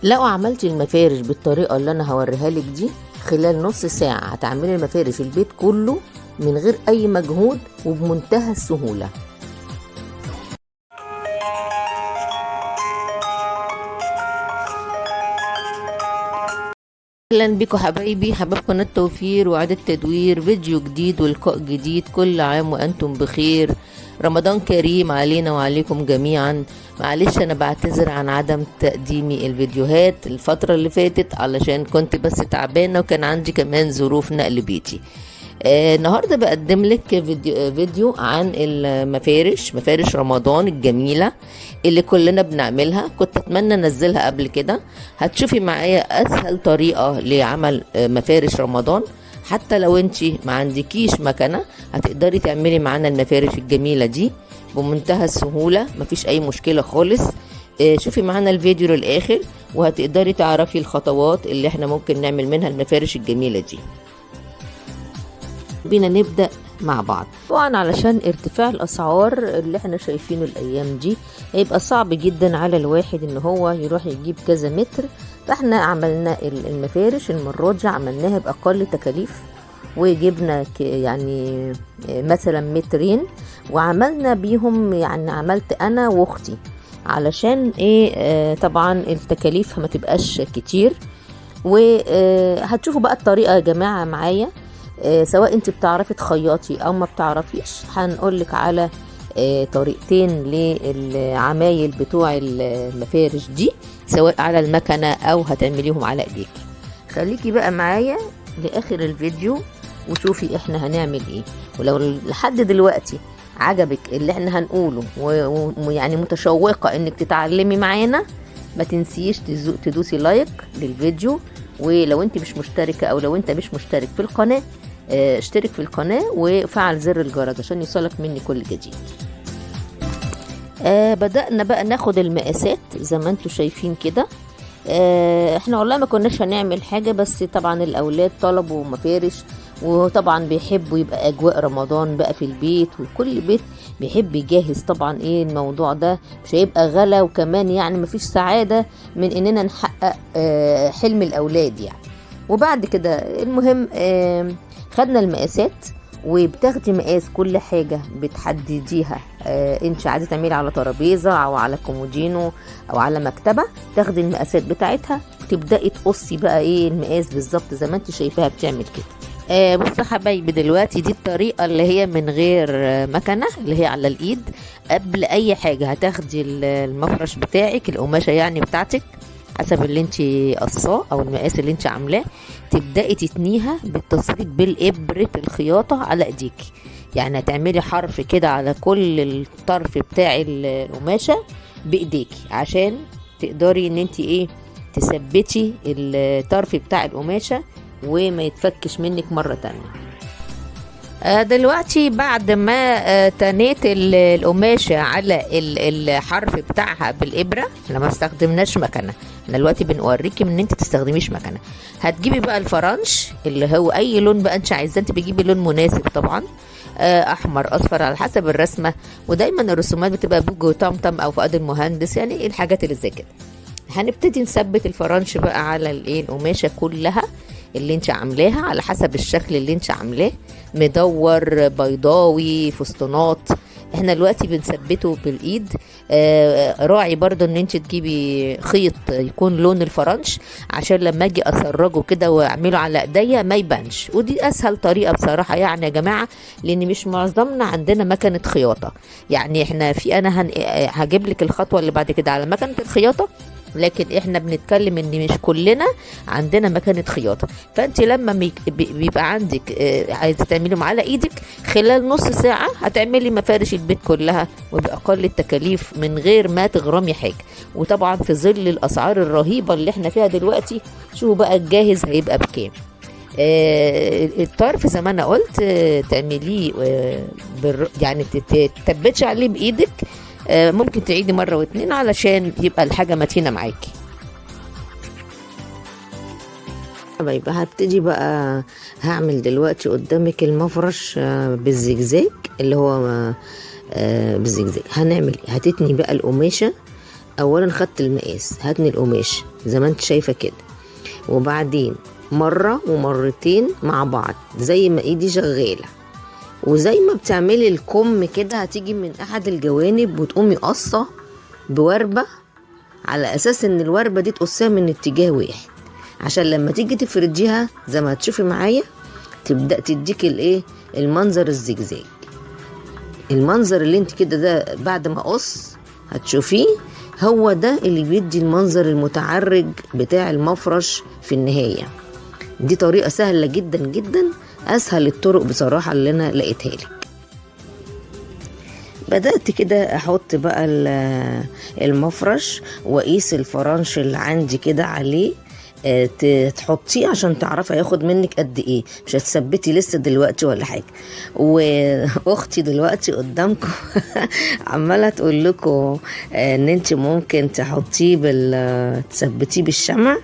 لو عملتي المفارش بالطريقة اللي انا هوريها لك دي، خلال نص ساعة هتعملي المفارش البيت كله من غير اي مجهود وبمنتهى السهولة. اهلا بكم حبايبي، حباب قناة توفير وإعادة تدوير، فيديو جديد ولقاء جديد. كل عام وانتم بخير، رمضان كريم علينا وعليكم جميعا. معلش انا بعتذر عن عدم تقديمي الفيديوهات الفترة اللي فاتت علشان كنت بس تعبانة وكان عندي كمان ظروف نقل بيتي. النهارده بقدم لك فيديو عن مفارش رمضان الجميله اللي كلنا بنعملها. كنت اتمنى انزلها قبل كده. هتشوفي معايا اسهل طريقه لعمل مفارش رمضان. حتى لو انتي ما عندكيش مكنه هتقدري تعملي معانا المفارش الجميله دي بمنتهى السهوله، مفيش اي مشكله خالص. شوفي معانا الفيديو للاخر وهتقدري تعرفي الخطوات اللي احنا ممكن نعمل منها المفارش الجميله دي. بينا نبدأ مع بعض. طبعا علشان ارتفاع الاسعار اللي احنا شايفينه الايام دي هيبقى صعب جدا على الواحد ان هو يروح يجيب كذا متر، فاحنا عملنا المفارش المرة دي عملناها باقل تكاليف، وجبنا يعني مثلا مترين وعملنا بيهم، يعني عملت انا واختي علشان ايه طبعا التكاليف ما تبقاش كتير. وهتشوفوا بقى الطريقة يا جماعة معايا. سواء انت بتعرفي تخيطي او ما بتعرفيش، هنقولك على طريقتين للعمايل بتوع المفارش دي، سواء على المكنة او هتعمليهم على ايديك. خليكي بقى معايا لاخر الفيديو وشوفي احنا هنعمل ايه. ولو لحد دلوقتي عجبك اللي احنا هنقوله ويعني متشوقة انك تتعلمي معانا، ما تنسيش تدوسي لايك للفيديو. ولو انت مش مشتركة او لو انت مش مشترك في القناة، اشترك في القناة وفعل زر الجرس عشان يوصلك مني كل جديد. بدأنا بقى ناخد المقاسات زي ما انتوا شايفين كده. احنا والله ما كناش هنعمل حاجة، بس طبعا الاولاد طلبوا مفارش، وطبعا بيحبوا يبقى اجواء رمضان بقى في البيت، وكل بيت بيحب يجهز طبعا ايه الموضوع ده. مش هيبقى غلا، وكمان يعني مفيش سعادة من اننا نحقق حلم الاولاد يعني. وبعد كده المهم خدنا المقاسات، وبتاخدي مقاس كل حاجة بتحدديها. انت عايزة تعملي على ترابيزة او على كومودينو او على مكتبة، تاخدي المقاسات بتاعتها وتبدأي تقصي بقى ايه المقاس بالظبط زي ما انت شايفاها بتعمل كده. بصوا حبايبي، دلوقتي دي الطريقة اللي هي من غير مكنة، اللي هي على الايد. قبل اي حاجة هتاخدي المفرش بتاعك، القماشة يعني بتاعتك حسب اللي انت قصاه او المقاس اللي انت عاملاه، تبداي تتنيها بالتسريج بالابره الخياطه على ايديكي. يعني هتعملي حرف كده على كل الطرف بتاع القماشه بايديكي عشان تقدري ان انت ايه تثبتي الطرف بتاع القماشه وما يتفكش منك مره تانية. دلوقتي بعد ما تنيت القماشة على الحرف بتاعها بالإبرة، احنا ما استخدمناش مكنة، احنا دلوقتي بنوريكي ان انت تستخدميش مكنة. هتجيبي بقى الفرنش اللي هو اي لون بقى انت عايزاه، انت بتجيبي لون مناسب طبعا، احمر اصفر على حسب الرسمة. ودايما الرسومات بتبقى بوجو طمطم او فؤاد المهندس، يعني ايه الحاجات اللي زي كده. هنبتدي نثبت الفرنش بقى على القماشة كلها اللي انت عاملاها على حسب الشكل اللي انت عاملاه، مدور بيضاوي فستونات. احنا دلوقتي بنثبته بالايد. راعي برضو ان انت تجيبي خيط يكون لون الفرنش عشان لما اجي اسرجه كده واعمله على ايديا ما يبانش. ودي اسهل طريقه بصراحه يعني يا جماعه، لان مش معظمنا عندنا مكنه خياطه. يعني احنا في انا هجيب لك الخطوه اللي بعد كده على مكنه الخياطه، لكن احنا بنتكلم ان مش كلنا عندنا مكنه خياطه. فانت لما بيبقى عندك عايزه تعمليهم على ايدك، خلال نص ساعه هتعملي مفارش البيت كلها وباقل التكاليف من غير ما تغرمي حاجه. وطبعا في ظل الاسعار الرهيبه اللي احنا فيها دلوقتي، شوفوا بقى الجاهز هيبقى بكام. الطرف زي ما انا قلت تعمليه يعني تثبتش عليه بايدك. ممكن تعيدي مرة واتنين علشان يبقى الحاجة متينة معاكي. يبقى هبتدي بقى هعمل دلوقتي قدامك المفرش بالزجزاج اللي هو بالزجزاج. هنعمل هتتني بقى القماشة اولا خدت المقاس، هاتني القماش زي ما انت شايفه كده، وبعدين مره ومرتين مع بعض زي ما ايدي شغاله، وزي ما بتعملي الكم كده هتيجي من احد الجوانب وتقومي قصه بوربه، على اساس ان الوربه دي تقصيها من اتجاه واحد، عشان لما تيجي تفرديها زي ما هتشوفي معايا تبدا تديك الايه، المنظر الزجزاج. المنظر اللي انت كده ده بعد ما اقص هتشوفيه، هو ده اللي بيدي المنظر المتعرج بتاع المفرش في النهايه. دي طريقه سهله جدا جدا، اسهل الطرق بصراحه اللي انا لقيتها لك. بدأت كده احط بقى المفرش واقيس الفرنش اللي عندي كده عليه، تحطيه عشان تعرفي هياخد منك قد ايه، مش هتثبتي لسه دلوقتي ولا حاجه. واختي دلوقتي قدامكم عماله تقول لكم ان انت ممكن تحطيه تثبتيه بالشمع،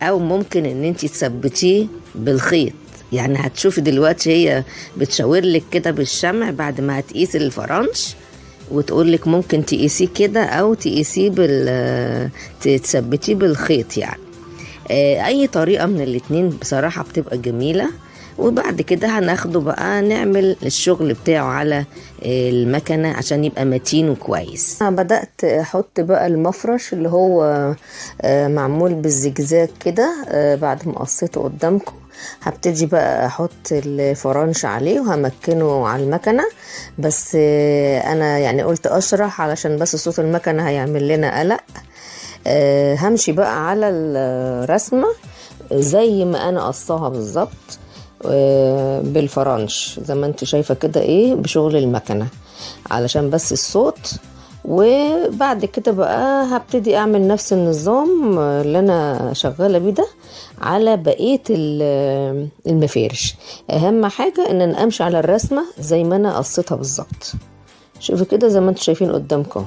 او ممكن ان انت تثبتيه بالخيط. يعني هتشوفي دلوقتي هي بتشاور لك كده بالشمع بعد ما هتقيس الفرنش، وتقول لك ممكن تقيسيه كده او تقيسيه تثبتيه بالخيط. يعني اي طريقة من الاتنين بصراحة بتبقى جميلة. وبعد كده هناخده بقى نعمل الشغل بتاعه على المكنة عشان يبقى متين وكويس. انا بدأت احط بقى المفرش اللي هو معمول بالزجزاج كده، بعد ما قصيته قدامكم هبتدي بقى احط الفرنش عليه وهمكنه على المكنة. بس انا يعني قلت اشرح علشان بس صوت المكنة هيعمل لنا قلق. همشي بقى على الرسمة زي ما انا قصاها بالظبط بالفرنش زي ما انت شايفة كده ايه بشغل المكنة علشان بس الصوت. وبعد كده بقى هبتدي اعمل نفس النظام اللي انا شغالة بيه ده على بقية المفارش. اهم حاجة ان انا امشي على الرسمة زي ما انا قصيتها بالظبط. شوفوا كده زي ما انتم شايفين قدامكم.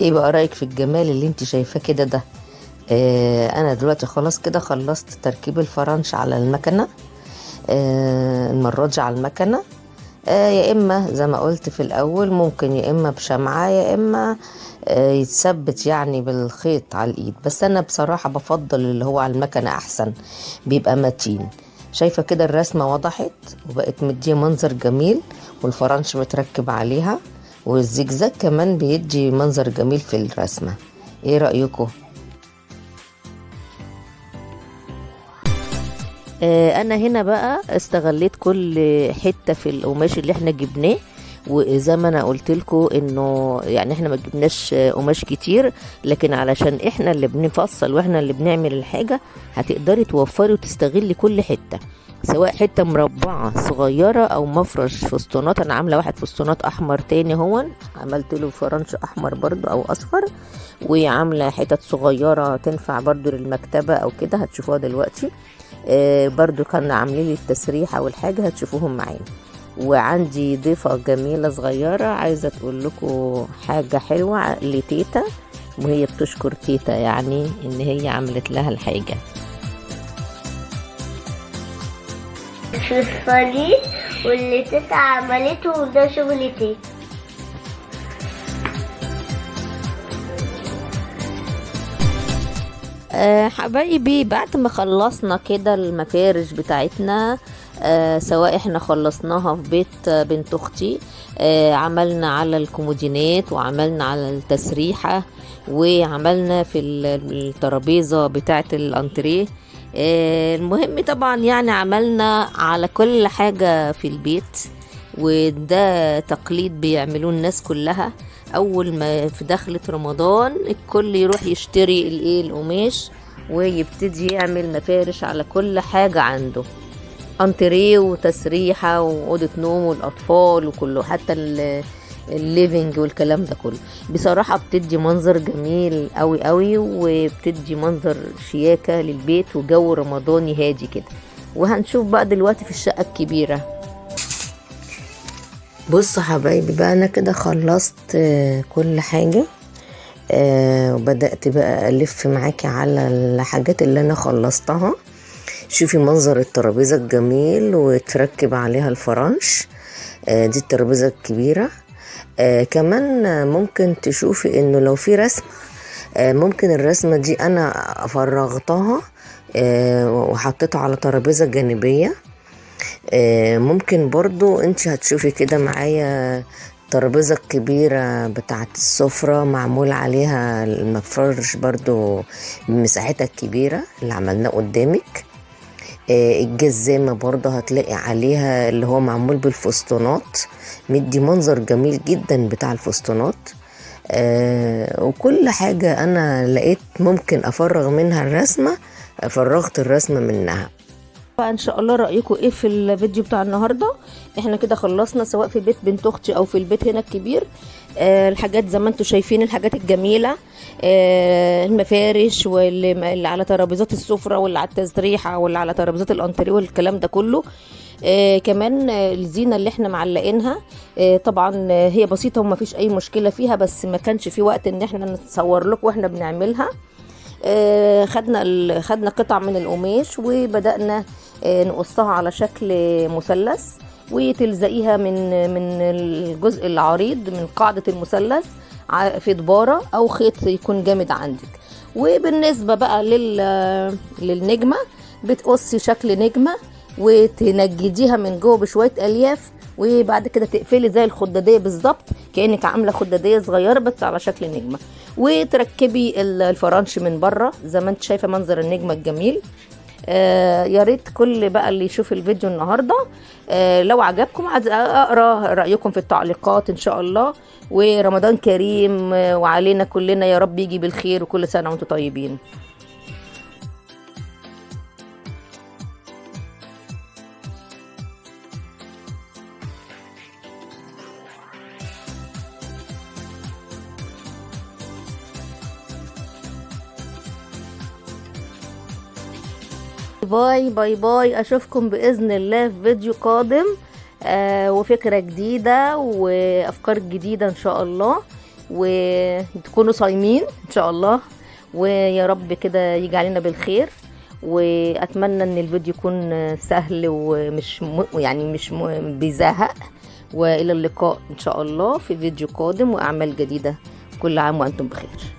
ايه بقى رايك في الجمال اللي انت شايفاه كده ده؟ انا دلوقتي خلاص كده خلصت تركيب الفرنش على المكنه، المره دي على المكنه. يا اما زي ما قلت في الاول ممكن يا اما بشمعه يا اما يتثبت يعني بالخيط على الايد، بس انا بصراحه بفضل اللي هو على المكنه احسن، بيبقى متين. شايفه كده الرسمه وضحت وبقت مديه منظر جميل، والفرنش متركب عليها، والزجزاج كمان بيدي منظر جميل في الرسمة. ايه رأيكم؟ انا هنا بقى استغليت كل حتة في القماش اللي احنا جبناه، وزي ما انا قلت لكم انه يعني احنا ما جبناش قماش كتير، لكن علشان احنا اللي بنفصل واحنا اللي بنعمل الحاجة هتقدري توفري وتستغلي كل حتة، سواء حته مربعه صغيره او مفرش فستونات. انا عامله واحد فستونات احمر تاني هون، عملت له فرنش احمر برضو او اصفر، وعامله حتت صغيره تنفع برضو للمكتبه او كده هتشوفوها دلوقتي. برضو كنا عاملين لي التسريحه والحاجه هتشوفوهم معانا. وعندي ضيفه جميله صغيره عايزه تقول لكم حاجه حلوه لتيتا، وهي بتشكر تيتا يعني ان هي عملت لها الحاجه. الصليب واللي تيتا عملته وده شغل تيتا. حبايبي بعد ما خلصنا كده المفارش بتاعتنا، سواء احنا خلصناها في بيت بنت اختي، عملنا على الكومودينات وعملنا على التسريحة وعملنا في الترابيزة بتاعة الانتريه. المهم طبعا يعني عملنا على كل حاجة في البيت، وده تقليد بيعملوه الناس كلها. اول ما في دخلة رمضان الكل يروح يشتري القماش ويبتدي يعمل مفارش على كل حاجة عنده، انتريه وتسريحة وأوضة نوم والأطفال وكله، حتى الليفينج والكلام ده كله. بصراحة بتدي منظر جميل قوي قوي، وبتدي منظر شياكة للبيت وجو رمضاني هادي كده. وهنشوف بقى دلوقتي في الشقة الكبيرة. بصوا حبايبي بقى انا كده خلصت كل حاجة. وبدأت بقى ألف معاكي على الحاجات اللي أنا خلصتها. شوفي منظر الترابيزة الجميل وتركب عليها الفرنش. دي الترابيزة الكبيرة. كمان ممكن تشوفي انه لو في رسمة، ممكن الرسمة دي انا فرغتها وحطيتها على ترابيزة جانبية. ممكن برضو انت هتشوفي كده معايا الترابيزة الكبيرة بتاعت السفرة معمول عليها المفرش برضو بمساحتها الكبيرة اللي عملناه قدامك. الجزامة برضه هتلاقي عليها اللي هو معمول بالفستونات، مدي منظر جميل جدا بتاع الفستونات. وكل حاجة انا لقيت ممكن افرغ منها الرسمة فرغت الرسمة منها. ان شاء الله رايكم ايه في الفيديو بتاع النهارده؟ احنا كده خلصنا سواء في بيت بنت اختي او في البيت هنا الكبير. الحاجات زي ما انتم شايفين الحاجات الجميله، المفارش واللي على ترابيزات السفره واللي على التسريحه واللي على ترابيزات الانتريه والكلام ده كله. كمان الزينه اللي احنا معلقينها طبعا هي بسيطه وما فيش اي مشكله فيها، بس ما كانش في وقت ان احنا نصور لكم واحنا بنعملها. خدنا قطع من القماش وبدأنا نقصها على شكل مثلث، وتلزقيها من الجزء العريض من قاعدة المثلث في دبارة او خيط يكون جامد عندك. وبالنسبة بقى للنجمة، بتقصي شكل نجمة وتنجديها من جوه بشوية الياف، وبعد كده تقفلي زي الخداديه بالظبط كانك عامله خداديه صغيره بس على شكل نجمه، وتركبي الفرنش من بره زي ما انت شايفه منظر النجمه الجميل. يا ريت كل بقى اللي يشوف الفيديو النهارده لو عجبكم اقرا رايكم في التعليقات ان شاء الله. ورمضان كريم وعلينا كلنا يا رب يجي بالخير، وكل سنه وانتم طيبين. باي باي باي، اشوفكم باذن الله في فيديو قادم وفكره جديده وافكار جديده ان شاء الله، وتكونوا صايمين ان شاء الله، ويا رب كده يجي علينا بالخير. واتمنى ان الفيديو يكون سهل ومش مش بيزهق. والى اللقاء ان شاء الله في فيديو قادم واعمال جديده. كل عام وانتم بخير.